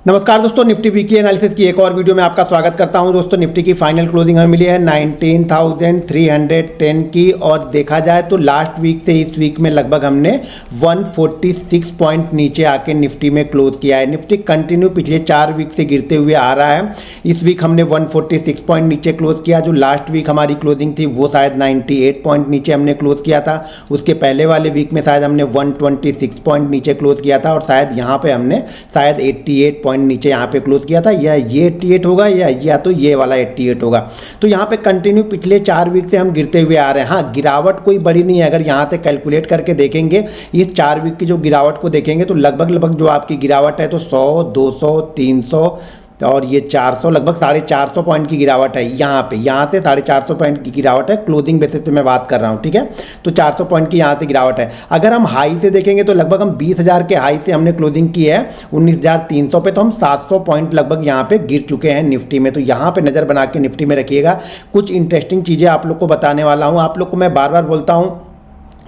नमस्कार दोस्तों, Nifty weekly analysis की एक और वीडियो में आपका स्वागत करता हूं। दोस्तों निफ्टी की फाइनल क्लोजिंग हमें मिली है 19,310 की, और देखा जाए तो लास्ट वीक से इस वीक में लगभग हमने 146 पॉइंट नीचे आके निफ्टी में क्लोज किया है। निफ्टी कंटिन्यू पिछले 4 वीक से गिरते हुए आ रहा है। इस वीक हमने 146 पॉइंट नीचे क्लोज किया। जो लास्ट वीक हमारी क्लोजिंग थी वो शायद 98 पॉइंट नीचे हमने क्लोज किया था। उसके पहले वाले वीक में शायद हमने 126 पॉइंट नीचे क्लोज किया था, और शायद यहाँ पे हमने शायद 88 पॉइंट नीचे यहाँ पे क्लोज किया था। या ये 88 होगा या तो ये वाला 88 होगा। तो यहाँ पे कंटिन्यू पिछले 4 वीक से हम गिरते हुए आ रहे हैं। हाँ, गिरावट कोई बड़ी नहीं है। अगर यहाँ से कैलकुलेट करके देखेंगे, इस 4 वीक की जो गिरावट को देखेंगे तो लगभग जो आपकी गिरावट है तो 100, 200, 300 और ये 400, लगभग 450 पॉइंट की गिरावट है। यहाँ से 450 पॉइंट की गिरावट है। क्लोजिंग बेसिस पे मैं बात कर रहा हूँ, ठीक है। तो 400 पॉइंट की यहाँ से गिरावट है। अगर हम हाई से देखेंगे तो लगभग हम 20,000 के हाई से हमने क्लोजिंग की है 19,300 पे, तो हम 700 पॉइंट लगभग यहाँ पे गिर चुके हैं निफ्टी में। तो यहाँ पे नज़र बना के निफ्टी में रखिएगा। कुछ इंटरेस्टिंग चीज़ें आप लोग को बताने वाला हूँ। आप लोग को मैं बार बार बोलता हूँ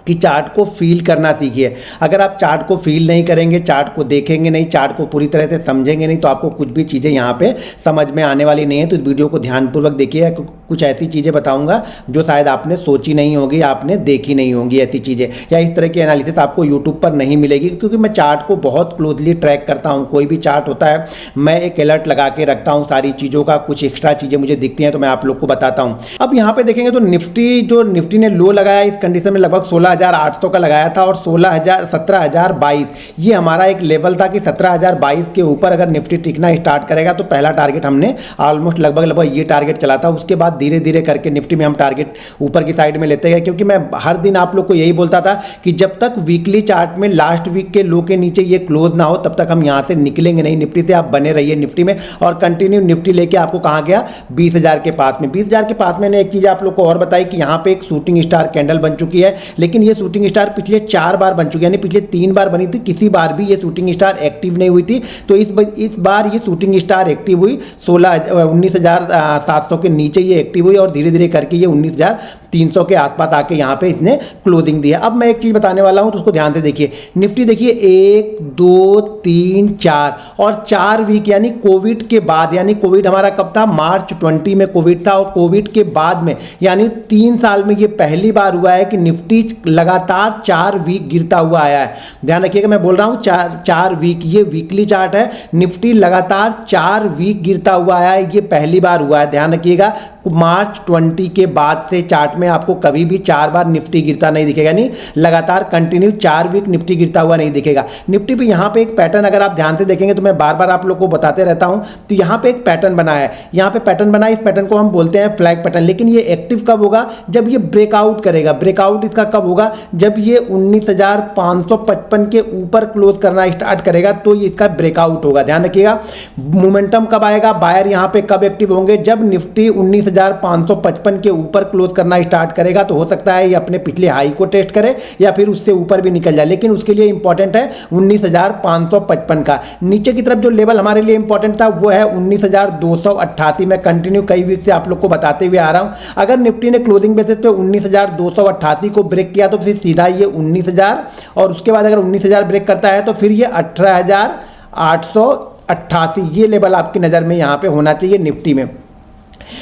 कि चार्ट को फील करना सीखिए। अगर आप चार्ट को फील नहीं करेंगे, चार्ट को देखेंगे नहीं, चार्ट को पूरी तरह से समझेंगे नहीं, तो आपको कुछ भी चीज़ें यहाँ पे समझ में आने वाली नहीं है। तो इस वीडियो को ध्यानपूर्वक देखिए। कुछ ऐसी चीज़ें बताऊंगा जो शायद आपने सोची नहीं होगी, आपने देखी नहीं होंगी ऐसी चीज़ें, या इस तरह की एनालिसिस आपको यूट्यूब पर नहीं मिलेगी, क्योंकि मैं चार्ट को बहुत क्लोजली ट्रैक करता हूँ। कोई भी चार्ट होता है मैं एक अलर्ट लगा के रखता हूँ सारी चीज़ों का। कुछ एक्स्ट्रा चीज़ें मुझे दिखती हैं तो मैं आप लोग को बताता हूँ। अब यहाँ पे देखेंगे तो निफ्टी ने लो लगाया इस कंडीशन में, लगभग 16,800 का लगाया था, और 17,022 ये हमारा एक लेवल था कि 17,022 के ऊपर अगर निफ्टी टिकना स्टार्ट करेगा तो पहला टारगेट हमने ऑलमोस्ट लगभग ये टारगेट चला था। उसके बाद धीरे धीरे करके निफ्टी में हम टारगेट ऊपर की साइड में लेते गए, क्योंकि मैं हर दिन आप लोग को यही बोलता था कि जब तक वीकली चार्ट में लास्ट वीक के लो के नीचे ये क्लोज ना हो तब तक हम यहां से निकलेंगे नहीं। निफ्टी से आप बने रहिए निफ्टी में, और कंटिन्यू निफ्टी लेके आपको कहां गया 20,000 के पास में। 20,000 के पास मैंने एक चीज आप लोग को और बताई कि यहां पे एक शूटिंग स्टार कैंडल बन चुकी है, लेकिन ये शूटिंग स्टार पिछले 4 बार बन चुकी है, यानी पिछले 3 बार बनी थी, किसी बार भी ये शूटिंग स्टार एक्टिव नहीं हुई थी। तो इस बार ये शूटिंग स्टार एक्टिव हुई 19,700 के नीचे ये एक्टिव हुई, और धीरे धीरे करके ये 19,300 के आसपास आके यहाँ पे इसने क्लोजिंग दी है। अब मैं एक चीज़ बताने वाला हूँ तो उसको ध्यान से देखिए। निफ्टी देखिए 1, 2, 3, 4 और 4 वीक, यानी कोविड के बाद, यानी कोविड हमारा कब था, मार्च 20 में कोविड था, और कोविड के बाद में यानी 3 साल में ये पहली बार हुआ है कि निफ्टी लगातार 4 वीक गिरता हुआ आया है। ध्यान रखिएगा, मैं बोल रहा हूँ 4 वीक, ये वीकली चार्ट है। निफ्टी लगातार 4 वीक गिरता हुआ आया है, ये पहली बार हुआ है। ध्यान रखिएगा, मार्च 20 के बाद से चार्ट में आपको कभी भी 4 बार निफ्टी गिरता नहीं दिखेगा, यानी लगातार कंटिन्यू 4 वीक निफ्टी गिरता हुआ नहीं दिखेगा। निफ्टी पे यहाँ पे एक पैटर्न अगर आप ध्यान से देखेंगे तो मैं बार बार आप लोग को बताते रहता हूँ, तो यहाँ पे एक पैटर्न बना है, यहाँ पे पैटर्न बना है। इस पैटर्न को हम बोलते हैं फ्लैग पैटर्न। लेकिन ये एक्टिव कब होगा, जब ये ब्रेकआउट करेगा। ब्रेकआउट इसका कब होगा, जब ये 19,555 के ऊपर क्लोज करना स्टार्ट करेगा तो इसका ब्रेकआउट होगा। ध्यान रखिएगा, मोमेंटम कब आएगा, बायर यहाँ पे कब एक्टिव होंगे, जब निफ्टी 19,555 के ऊपर क्लोज करना स्टार्ट करेगा। तो हो सकता है ये अपने पिछले हाई को टेस्ट करे या फिर उससे ऊपर भी निकल जाए, लेकिन उसके लिए इंपॉर्टेंट है 19,555 का। नीचे की तरफ जो लेवल हमारे लिए इंपॉर्टेंट था वो है 19,288। मैं कंटिन्यू कई वीक से आप लोग को बताते हुए आ रहा हूं, अगर निफ्टी ने क्लोजिंग बेसिस पे 19,288 को ब्रेक किया तो फिर सीधा ये 19,000, और उसके बाद अगर 19,000 ब्रेक करता है तो फिर ये 18,888 ये लेवल आपकी नज़र में यहाँ पे होना चाहिए निफ्टी में।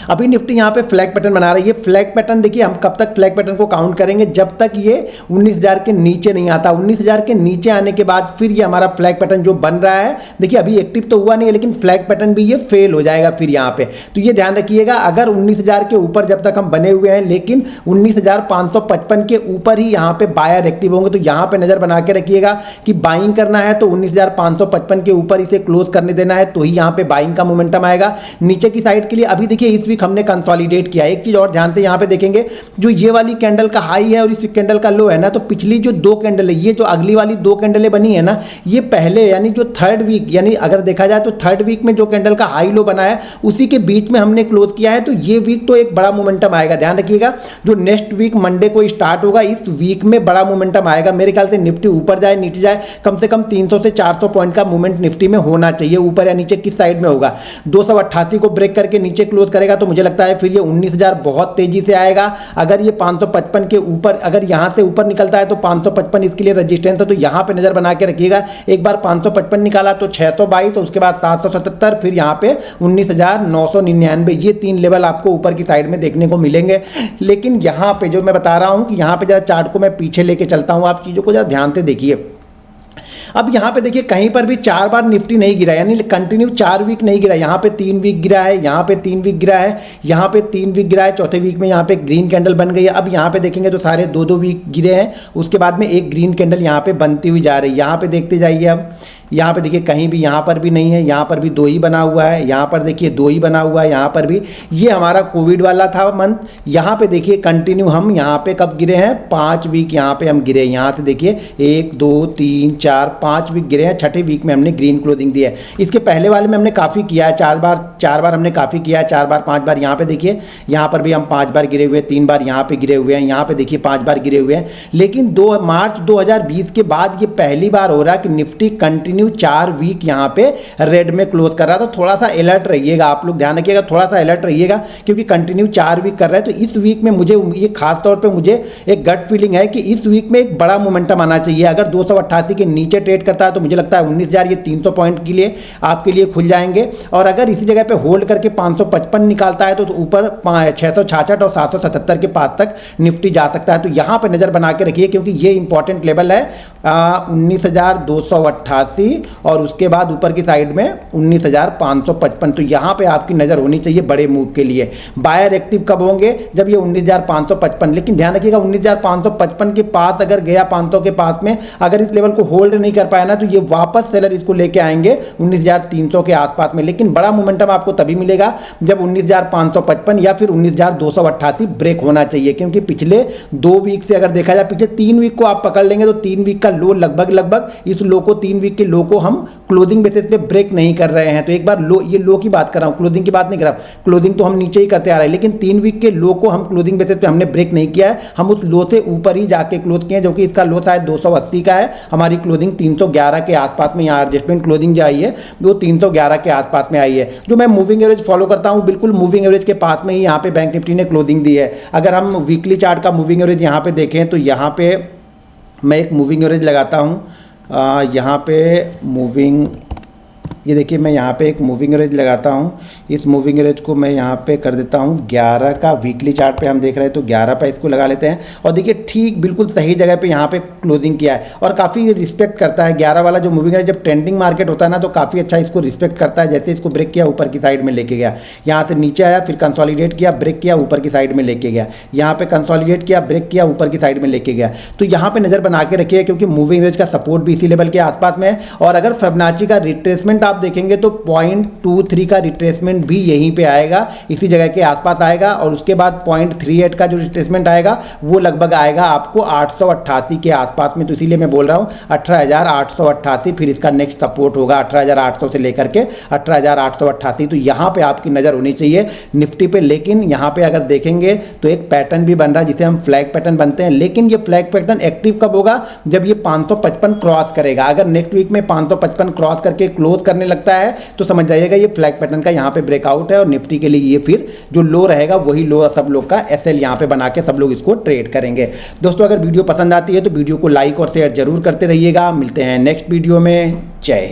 अभी निफ्टी यहाँ पे फ्लैग पैटर्न बना रही है। फ्लैग पैटर्न देखिए, हम कब तक फ्लैग पैटर्न को काउंट करेंगे, जब तक ये 19,000 के नीचे नहीं आता। 19,000 के नीचे आने के बाद फिर ये हमारा फ्लैग पैटर्न जो बन रहा है, देखिए अभी एक्टिव तो हुआ नहीं है, लेकिन फ्लैग पैटर्न भी ये फेल हो जाएगा फिर यहाँ पे। तो ये ध्यान रखिएगा, अगर 19,000 के ऊपर जब तक हम बने हुए हैं, लेकिन 19,555 के ऊपर ही यहाँ पे बायर एक्टिव होंगे, तो यहाँ पे नजर बना के रखिएगा कि बाइंग करना है तो 19,555 के ऊपर इसे क्लोज करने देना है, तो ही यहाँ पे बाइंग का मोमेंटम आएगा। नीचे की साइड के लिए अभी देखिए इस वीक हमने कंसोलिडेट किया। एक चीज और ध्यान से यहाँ पे देखेंगे, जो ये वाली कैंडल का हाई है और इस कैंडल का लो है ना, तो पिछली जो 2 कैंडल है, ये जो अगली वाली 2 कैंडलें बनी है ना, ये पहले यानी जो 3rd वीक, यानी अगर देखा जाए तो 3rd वीक में जो कैंडल का हाई लो बना है उसी के बीच में हमने क्लोज किया है। तो ये वीक तो एक बड़ा मोमेंटम आएगा। ध्यान रखिएगा, जो नेक्स्ट वीक मंडे को स्टार्ट होगा, इस वीक में बड़ा मोमेंटम आएगा। मेरे ख्याल से निफ्टी ऊपर जाए नीचे जाए, कम से कम 300 से 400 पॉइंट का मूवमेंट निफ्टी में होना चाहिए। ऊपर या नीचे किस साइड में होगा, 288 को ब्रेक करके नीचे क्लोज करेगा तो मुझे लगता है फिर ये 19,000 बहुत तेजी से आएगा। अगर ये 555 के ऊपर, अगर यहाँ से ऊपर निकलता है तो 555 इसके लिए रजिस्टेंस है, तो यहाँ पे नजर बना के रखिएगा। एक बार 555 निकाला तो 622, उसके बाद 777, फिर यहाँ पे 19,999, ये 3 लेवल आपको ऊपर की साइड में देखने को मिलेंगे। लेकिन यहाँ पे जो मैं बता रहा हूँ कि यहाँ पे जरा चार्ट को मैं पीछे लेके चलता हूँ, आप चीज़ों को जरा ध्यान से देखिए। अब यहाँ पे देखिए कहीं पर भी 4 बार निफ्टी नहीं गिरा, यानी कंटिन्यू 4 वीक नहीं गिरा। यहाँ पे 3 वीक गिरा है, यहाँ पे 3 वीक गिरा है, यहाँ पे 3 वीक गिरा है, चौथे वीक में यहाँ पे ग्रीन कैंडल बन गई है। अब यहाँ पे देखेंगे तो सारे 2-2 वीक गिरे हैं, उसके बाद में एक ग्रीन कैंडल यहाँ पे बनती हुई जा रही है। यहाँ पे देखते जाइए, अब यहाँ पे देखिए कहीं भी यहाँ पर भी नहीं है, यहाँ पर भी 2 ही बना हुआ है, यहाँ पर देखिए 2 ही बना हुआ है, यहाँ पर भी। ये हमारा कोविड वाला था मंथ। यहाँ पे देखिए कंटिन्यू हम यहाँ पे कब गिरे हैं, 5 वीक यहाँ पे हम गिरे। यहाँ से देखिए 1 2 3 4 5 वीक गिरे हैं, छठे वीक में हमने ग्रीन क्लोजिंग दी है। इसके पहले वाले में हमने काफ़ी किया है, 4 बार हमने काफ़ी किया है, 4 बार 5 बार। यहाँ पे देखिए यहाँ पर भी हम 5 बार गिरे हुए हैं, 3 बार यहाँ पे गिरे हुए हैं, यहाँ पे देखिए 5 बार गिरे हुए हैं। लेकिन 2 मार्च 2020 के बाद ये पहली बार हो रहा है कि निफ्टी कंटिन्यू 4 वीक यहाँ पे रेड में क्लोज कर रहा था। तो थोड़ा सा अलर्ट रहिएगा, आप लोग ध्यान रखिएगा, थोड़ा सा अलर्ट रहिएगा, क्योंकि कंटिन्यू 4 वीक कर रहा है। तो इस वीक में मुझे ये खास तौर पे मुझे एक गट फीलिंग है कि इस वीक में एक बड़ा मोमेंटम आना चाहिए। अगर 288 के नीचे ट्रेड करता है तो मुझे लगता है 19,000 ये 300 पॉइंट के लिए आपके लिए खुल जाएंगे। और अगर इसी जगह पे होल्ड करके 555 निकालता है तो ऊपर 666 और 777 के पास तक निफ्टी जा सकता है। तो यहाँ पे नजर बना के रखिए, क्योंकि ये इंपॉर्टेंट लेवल है 19,288 और उसके बाद ऊपर की साइड में 19,555। तो यहाँ पे आपकी नज़र होनी चाहिए बड़े मूव के लिए। बायर एक्टिव कब होंगे, जब ये 19,555। लेकिन ध्यान रखिएगा 19,555 के पास अगर गया, 500 के पास में अगर इस लेवल को होल्ड नहीं कर पाया ना, तो ये वापस सेलर इसको लेके आएंगे 19,300 के आसपास में। लेकिन बड़ा मोमेंटम आपको तभी मिलेगा जब 19,555 या फिर 19,288 ब्रेक होना चाहिए। क्योंकि पिछले 2 वीक से अगर देखा जाए, पिछले 3 वीक को आप पकड़ लेंगे तो 3 वीक का लो लगभग इस लो को, 3 वीक के लो को हम क्लोजिंग बेसिस पे ब्रेक नहीं कर रहे हैं। तो एक बार लो, ये लो की बात कर रहा हूं, क्लोजिंग की बात नहीं कर रहा हूं। क्लोजिंग तो हम नीचे ही करते आ रहे हैं, लेकिन 3 वीक के लो को हम क्लोजिंग बेसिस पे हमने ब्रेक नहीं किया है। हम उस लो से ऊपर ही जाके क्लोज किए हैं, जो कि इसका लो शायद 280 का है। हमारी क्लोजिंग 311 के आसपास में, यहाँ एडजस्टमेंट क्लोजिंग जो आई है वो 311 के आसपास में आई है। जो मैं मूविंग एवरेज फॉलो करता हूँ, बिल्कुल मूविंग एवरेज के पास में ही यहाँ पे बैंक निफ्टी ने क्लोजिंग दी है। अगर हम वीकली चार्ट का मूविंग एवरेज यहाँ पे देखें तो यहाँ पे मैं एक मूविंग एवरेज लगाता हूँ। यहाँ पे मूविंग, ये देखिए मैं यहाँ पे एक मूविंग एवरेज लगाता हूँ। इस मूविंग एवरेज को मैं यहाँ पे कर देता हूँ 11 का। वीकली चार्ट पे हम देख रहे हैं तो 11 पे इसको लगा लेते हैं। और देखिए ठीक बिल्कुल सही जगह पे यहाँ पे क्लोजिंग किया है और काफ़ी रिस्पेक्ट करता है 11 वाला जो मूविंग एवरेज। जब ट्रेंडिंग मार्केट होता है ना तो काफ़ी अच्छा इसको रिस्पेक्ट करता है। जैसे इसको ब्रेक किया, ऊपर की साइड में लेके गया, यहाँ से नीचे आया, फिर कंसोलिडेट किया, ब्रेक किया, ऊपर की साइड में लेके गया, यहाँ पे कंसोलिडेट किया, ब्रेक किया, ऊपर की साइड में लेके गया। तो यहाँ पे नज़र बना के रखिए, क्योंकि मूविंग एवरेज का सपोर्ट भी इसी लेवल के आसपास में है। और अगर फिबोनाची का रिट्रेसमेंट आप देखेंगे तो 0.23 का रिट्रेसमेंट भी यहीं पे आएगा, इसी जगह के आसपास आएगा। और उसके बाद 0.38 का जो रिट्रेसमेंट आएगा वो लगभग आएगा आपको 888 के आसपास में। तो इसीलिए मैं बोल रहा हूँ 18,888, फिर इसका नेक्स्ट सपोर्ट होगा 18,800 से लेकर के 18,888। तो यहाँ पे आपकी नज़र होनी चाहिए निफ्टी पे। लेकिन यहाँ पे अगर देखेंगे तो एक पैटर्न भी बन रहा है जिसे हम फ्लैग पैटर्न बनते हैं। लेकिन ये फ्लैग पैटर्न एक्टिव कब होगा, जब ये 555 क्रॉस करेगा। अगर नेक्स्ट वीक में 555 क्रॉस करके क्लोज करने लगता है तो समझ जाइएगा ये फ्लैग पैटर्न का यहाँ पे ब्रेकआउट है। और निफ्टी के लिए ये फिर जो लो रहेगा वही लो सब लोग का एसएल यहाँ पे बना के सब लोग इसको ट्रेड करेंगे। दोस्तों अगर वीडियो पसंद आती है तो वीडियो को लाइक और शेयर जरूर करते रहिएगा। मिलते हैं नेक्स्ट वीडियो में। जय हिंद।